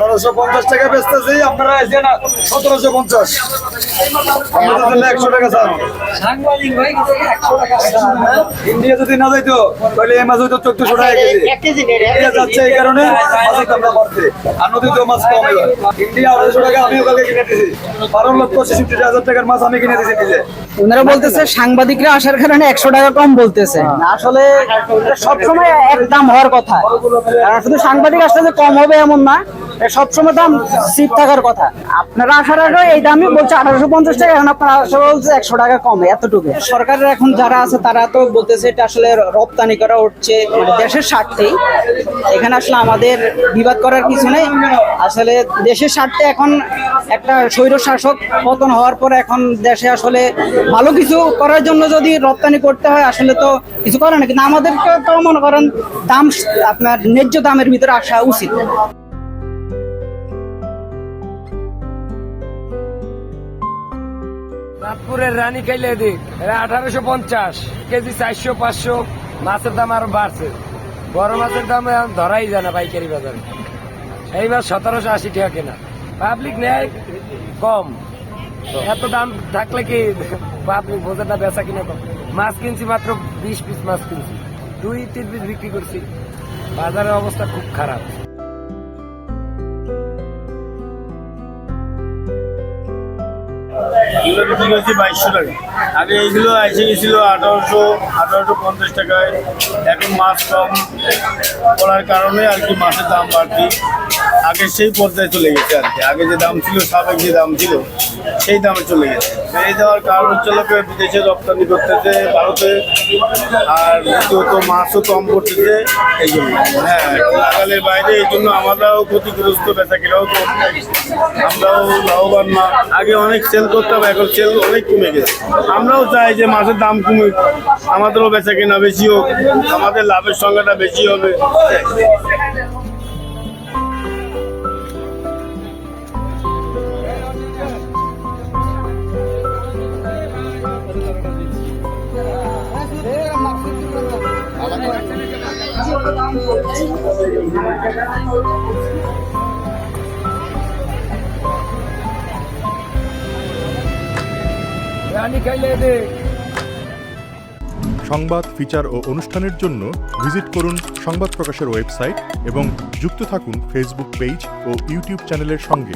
1850 টাকা বেচতেছি, আপনারা এসে না 1750। আমাদের জন্য 100 টাকা স্যার। ইন্ডিয়া যদি না যাইতো তাহলে এই মাছ হইতো 1400 টাকা কেজি। ইন্ডিয়া যাচ্ছে এই কারণে মাছের দামটা বাড়ছে, আর নদীতেও মাছ কম এবার। ইন্ডিয়া 1800 টাকা আমিও কালকে কিনে দিয়েছি, 12,66,000 টাকার মাছ আমি কিনে দিয়েছি নিজে। ওনারা বলতেছে সাংবাদিকরা আসার কারণে 100 টাকা কম বলতেছে। আসলে সবসময় এক দাম হওয়ার কথা, আর শুধু সাংবাদিক আসলে যে কম হবে এমন না, সবসময় দাম সিট থাকার কথা। আপনারা আসার আগে এই দামই বলছে 1850 টাকা, এখন আপনারা আসা বলছে 100 টাকা কমে, এতটুকু। সরকারের এখন যারা আছে তারা তো বলতেছে এটা আসলে রপ্তানি করা হচ্ছে মানে দেশের স্বার্থেই, এখানে আসলে আমাদের বিবাদ করার কিছু নেই। আসলে দেশের স্বার্থে এখন একটা স্বৈর শাসক পতন হওয়ার পরে এখন দেশে আসলে ভালো কিছু করার জন্য যদি রপ্তানি করতে হয় আসলে তো কিছু করে না, কিন্তু আমাদেরকে তো মনে করেন দাম আপনার ন্যায্য দামের ভিতরে আসা উচিত। নাগপুরের রানী খাইলে দিক 1850 কেজি, 400-500। মাছের দাম আরো বাড়ছে, বড় মাছের দাম এখন ধরাই যায় না পাইকারি বাজারে। এই মাছ 1780 টাকা কেনা, পাবলিক নেয় কম। এত দাম থাকলে কি পাবলিক বোঝে না বেচা কিনা কম। মাছ কিনছি মাত্র 20 পিস মাছ কিনছি, 2-3 পিস বিক্রি করছি। বাজারের অবস্থা খুব খারাপ। এগুলো বিক্রি করছি 2200 টাকা। আগে এইগুলো এসে গেছিল 1850 টাকায়। এখন মাছ কম পড়ার কারণে আর কি মাছের দাম বাড়তি। আগে সেই পর্যায়ে চলে গেছে আর কি, আগে যে দাম ছিল, সাবেক যে দাম ছিল সেই দামে চলে গেছে। বেড়ে যাওয়ার কারণ হচ্ছে লোকে বিদেশে রপ্তানি করতেছে ভারতে, আর দ্বিতীয়ত মাছও কম পড়তেছে এই জন্য। হ্যাঁ, লাগালের বাইরে এই জন্য আমরাও ক্ষতিগ্রস্ত, বেচাকেনাও কম, আমরাও লাভবান না। আগে অনেক সেল করতাম, এখন সেল অনেক কমে গেছে। আমরাও চাই যে মাছের দাম কমুক, আমাদেরও বেচাকেনা বেশি হোক, আমাদের লাভের সংখ্যাটা বেশি হবে। রানী খাইলে দিক। সংবাদ, ফিচার ও অনুষ্ঠানের জন্য ভিজিট করুন সংবাদ প্রকাশের ওয়েবসাইট এবং যুক্ত থাকুন ফেসবুক পেজ ও ইউটিউব চ্যানেলের সঙ্গে।